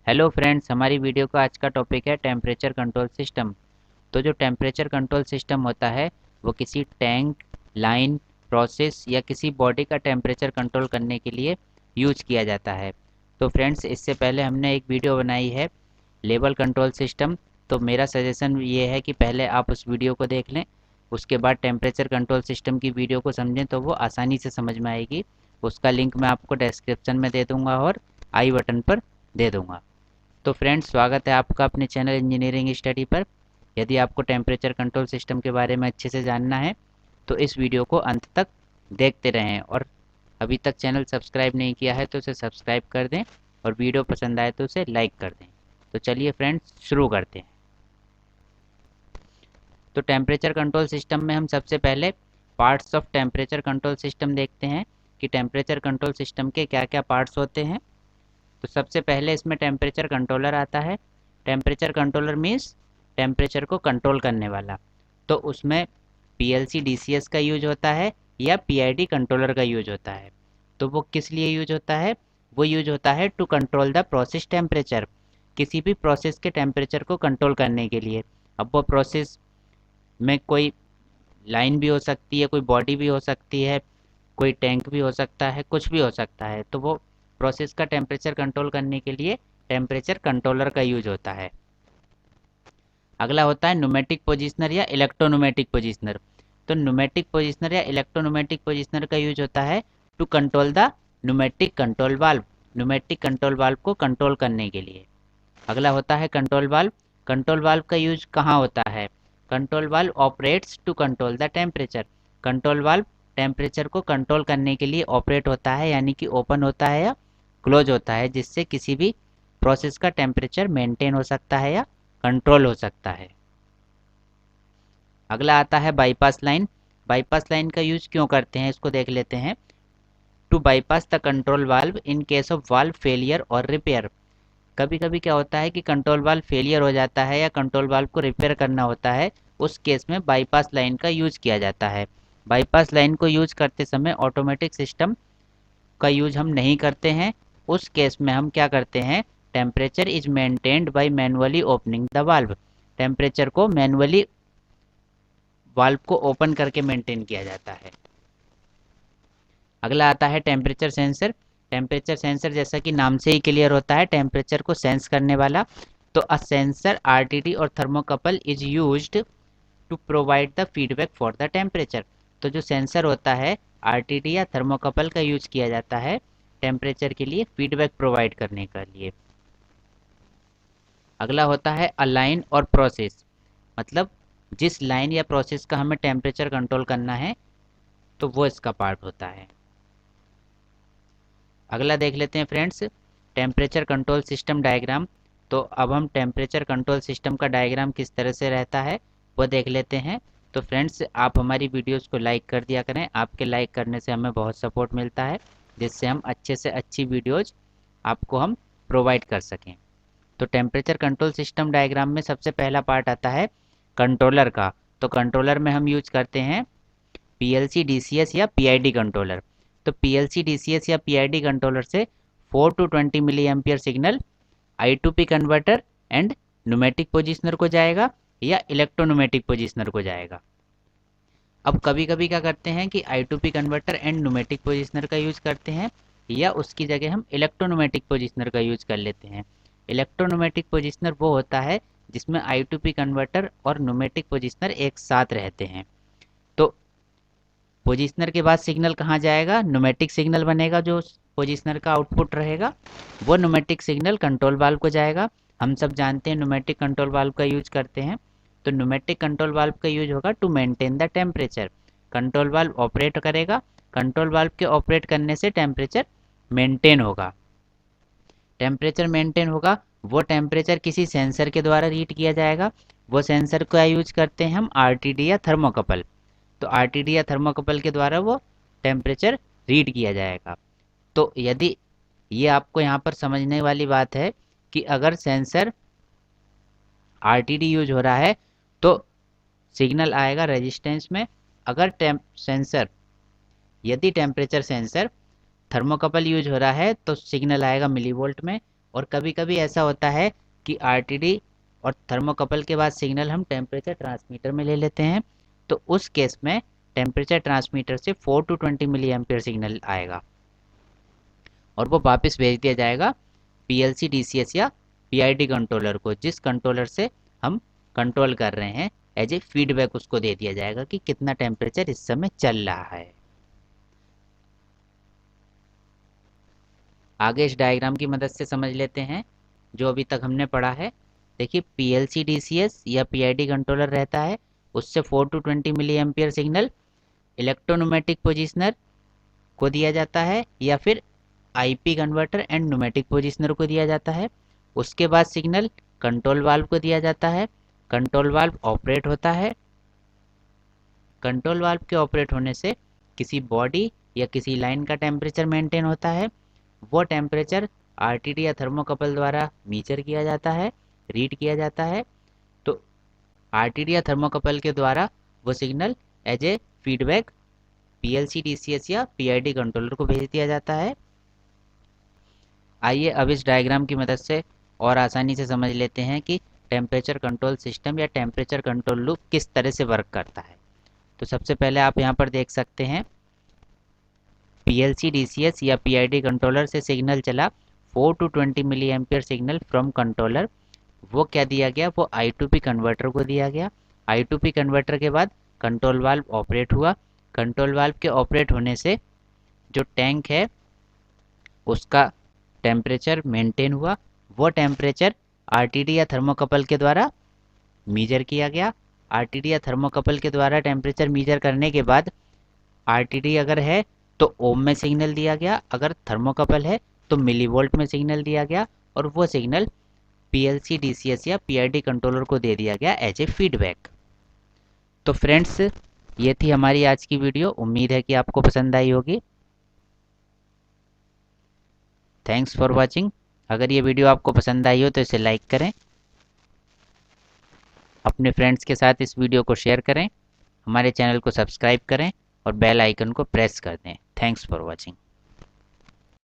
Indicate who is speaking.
Speaker 1: Hello friends, हमारी video का आज का टॉपिक है टेम्परेचर कंट्रोल सिस्टम। तो जो टेम्परेचर कंट्रोल सिस्टम होता है वो किसी टैंक, लाइन, प्रोसेस या किसी बॉडी का टेम्परेचर कंट्रोल करने के लिए यूज किया जाता है। तो फ्रेंड्स, इससे पहले हमने एक वीडियो बनाई है लेवल कंट्रोल सिस्टम। तो मेरा सजेशन ये है कि पहले आप उस वीडियो को देख लें, उसके बाद टेम्परेचर कंट्रोल सिस्टम की वीडियो को समझें तो वो आसानी से समझ में आएगी। उसका लिंक मैं आपको डिस्क्रिप्शन में दे दूँगा और आई बटन पर दे दूँगा। तो फ्रेंड्स, स्वागत है आपका अपने चैनल इंजीनियरिंग स्टडी पर। यदि आपको टेम्परेचर कंट्रोल सिस्टम के बारे में अच्छे से जानना है तो इस वीडियो को अंत तक देखते रहें, और अभी तक चैनल सब्सक्राइब नहीं किया है तो उसे सब्सक्राइब कर दें और वीडियो पसंद आए तो उसे लाइक कर दें। तो चलिए फ्रेंड्स, शुरू करते हैं। तो टेम्परेचर कंट्रोल सिस्टम में हम सबसे पहले parts of temperature control system देखते हैं कि टेम्परेचर कंट्रोल सिस्टम के क्या क्या पार्ट्स होते हैं। तो सबसे पहले इसमें टेम्परेचर कंट्रोलर आता है। टेम्परेचर कंट्रोलर मीन्स टेम्परेचर को कंट्रोल करने वाला। तो उसमें पीएलसी डीसीएस का यूज होता है या पीआईडी कंट्रोलर का यूज होता है। तो वो किस लिए यूज होता है? वो यूज होता है to control the process temperature, किसी भी प्रोसेस के टेम्परेचर को कंट्रोल करने के लिए। अब वो प्रोसेस में कोई लाइन भी हो सकती है, कोई बॉडी भी हो सकती है, कोई टैंक भी हो सकता है, कुछ भी हो सकता है। तो वो प्रोसेस का टेम्परेचर कंट्रोल करने के लिए टेम्परेचर कंट्रोलर का यूज होता है। अगला होता है न्यूमेटिक पोजिशनर या इलेक्ट्रोन्यूमेटिक पोजिशनर। तो न्यूमेटिक पोजिशनर या इलेक्ट्रोन्यूमेटिक पोजिशनर का यूज होता है to control the pneumatic control valve, pneumatic control valve को कंट्रोल करने के लिए। अगला होता है कंट्रोल वाल्व। कंट्रोल वाल्व का यूज कहाँ होता है? Control valve operates to control the temperature. Control valve temperature को कंट्रोल करने के लिए ऑपरेट होता है, यानी कि ओपन होता है या क्लोज होता है, जिससे किसी भी प्रोसेस का टेम्परेचर मेंटेन हो सकता है या कंट्रोल हो सकता है। अगला आता है बाईपास लाइन। बाईपास लाइन का यूज क्यों करते हैं इसको देख लेते हैं। To bypass the control valve in case of valve failure और रिपेयर। कभी कभी क्या होता है कि कंट्रोल वाल्व फेलियर हो जाता है या कंट्रोल वाल्व को रिपेयर करना होता है, उस केस में बाईपास लाइन का यूज किया जाता है। बाईपास लाइन को यूज करते समय ऑटोमेटिक सिस्टम का यूज हम नहीं करते हैं। उस केस में हम क्या करते हैं? Temperature is maintained by manually opening the valve. Temperature को मैनुअली वाल्व को ओपन करके मेंटेन किया जाता है। अगला आता है टेम्परेचर सेंसर। टेम्परेचर सेंसर जैसा कि नाम से ही क्लियर होता है, टेम्परेचर को सेंस करने वाला। तो अ सेंसर आरटीडी और thermocouple is used to provide the feedback for the temperature. तो जो सेंसर होता है आरटीडी या थर्मोकपल का यूज किया जाता है टेम्परेचर के लिए फीडबैक प्रोवाइड करने के लिए। अगला होता है अलाइन और प्रोसेस, मतलब जिस लाइन या प्रोसेस का हमें टेम्परेचर कंट्रोल करना है तो वो इसका पार्ट होता है। अगला देख लेते हैं friends, temperature control system diagram. तो अब हम टेम्परेचर कंट्रोल सिस्टम का डायग्राम किस तरह से रहता है वो देख लेते हैं। तो फ्रेंड्स, आप हमारी वीडियोस को लाइक कर दिया करें, आपके लाइक करने से हमें बहुत सपोर्ट मिलता है, जिससे हम अच्छे से अच्छी वीडियोज आपको हम प्रोवाइड कर सकें। तो टेम्परेचर कंट्रोल सिस्टम डायग्राम में सबसे पहला पार्ट आता है कंट्रोलर का। तो कंट्रोलर में हम यूज करते हैं पीएलसी डीसीएस या पीआईडी कंट्रोलर। तो पीएलसी डीसीएस या पीआईडी कंट्रोलर से 4 to 20 milli ampere signal I to P converter and pneumatic positioner को जाएगा या इलेक्ट्रोन्यूमेटिक पोजिशनर को जाएगा। अब कभी कभी क्या करते हैं कि I to P converter and pneumatic positioner का यूज करते हैं, या उसकी जगह हम इलेक्ट्रोन्यूमेटिक पोजिशनर का यूज कर लेते हैं। इलेक्ट्रोन्यूमेटिक पोजिशनर वो होता है जिसमें आई टू पी कन्वर्टर और न्यूमेटिक पोजिशनर एक साथ रहते हैं। तो पोजिशनर के बाद सिग्नल कहाँ जाएगा? न्यूमेटिक सिग्नल बनेगा, जो पोजिशनर का आउटपुट रहेगा वो न्यूमेटिक सिग्नल कंट्रोल वाल्व को जाएगा। हम सब जानते हैं न्यूमेटिक कंट्रोल वाल्व का यूज करते हैं। तो न्यूमेटिक कंट्रोल वाल्व का यूज होगा to maintain the temperature. Control valve operate करेगा, कंट्रोल वाल्व के ऑपरेट करने से टेम्परेचर मेंटेन होगा। टेम्परेचर मेंटेन होगा, वो टेम्परेचर किसी सेंसर के द्वारा रीड किया जाएगा। वो सेंसर का यूज करते हैं हम आरटीडी या थर्मोकपल। तो आरटीडी या थर्मोकपल के द्वारा वो टेम्परेचर रीड किया जाएगा। तो यदि ये आपको यहाँ पर समझने वाली बात है कि अगर सेंसर आरटीडी यूज हो रहा है तो सिग्नल आएगा रेजिस्टेंस में। अगर सेंसर यदि टेम्परेचर सेंसर थर्मोकपल यूज हो रहा है तो सिग्नल आएगा मिली वोल्ट में। और कभी कभी ऐसा होता है कि आरटीडी और थर्मोकपल के बाद सिग्नल हम टेम्परेचर ट्रांसमीटर में ले लेते हैं, तो उस केस में टेम्परेचर ट्रांसमीटर से 4 to 20 मिली एम्पियर सिग्नल आएगा और वो वापस भेज दिया जाएगा पीएलसी डीसीएस या पीआईडी कंट्रोलर को, जिस कंट्रोलर से हम कंट्रोल कर रहे हैं। एज ए फीडबैक उसको दे दिया जाएगा कि कितना टेम्परेचर इस समय चल रहा है। आगे इस डायग्राम की मदद से समझ लेते हैं जो अभी तक हमने पढ़ा है। देखिए पीएलसी डीसीएस या पीआईडी कंट्रोलर रहता है, उससे 4 to 20 milli ampere signal electropneumatic positioner को दिया जाता है या फिर IP converter and pneumatic positioner को दिया जाता है। उसके बाद सिग्नल कंट्रोल वाल्व को दिया जाता है, कंट्रोल वाल्व ऑपरेट होता है। कंट्रोल वाल्व के ऑपरेट होने से किसी बॉडी या किसी लाइन का टेम्परेचर मेंटेन होता है। वो टेम्परेचर आरटीडी या थर्मोकपल द्वारा मीजर किया जाता है, रीड किया जाता है। तो आरटीडी या थर्मोकपल के द्वारा वो signal as a feedback PLC DCS या पीआईडी कंट्रोलर को भेज दिया जाता है। आइए अब इस डायग्राम की मदद से और आसानी से समझ लेते हैं कि टेम्परेचर कंट्रोल सिस्टम या टेम्परेचर कंट्रोल लूप किस तरह से वर्क करता है। तो सबसे पहले आप यहाँ पर देख सकते हैं पीएलसी डीसीएस या पीआईडी कंट्रोलर से सिग्नल चला 4 to 20 milli ampere signal from controller. वो क्या दिया गया, वो I2P कन्वर्टर को दिया गया। I2P कन्वर्टर के बाद कंट्रोल वाल्व ऑपरेट हुआ। कंट्रोल वाल्व के ऑपरेट होने से जो टैंक है उसका टेम्परेचर मेंटेन हुआ। वो टेम्परेचर आरटीडी या थर्मोकपल के द्वारा मीजर किया गया। आरटीडी या थर्मोकपल के द्वारा टेम्परेचर मीजर करने के बाद आरटीडी अगर है तो ओम में सिग्नल दिया गया, अगर थर्मोकपल है तो मिलीवोल्ट में सिग्नल दिया गया और वो सिग्नल पीएलसी डीसीएस या पीआईडी कंट्रोलर को दे दिया गया एज ए फीडबैक। तो फ्रेंड्स ये थी हमारी आज की वीडियो, उम्मीद है कि आपको पसंद आई होगी। Thanks for watching. अगर ये वीडियो आपको पसंद आई हो तो इसे लाइक करें, अपने फ्रेंड्स के साथ इस वीडियो को शेयर करें, हमारे चैनल को सब्सक्राइब करें और बेल आइकन को प्रेस कर दें। Thanks for watching.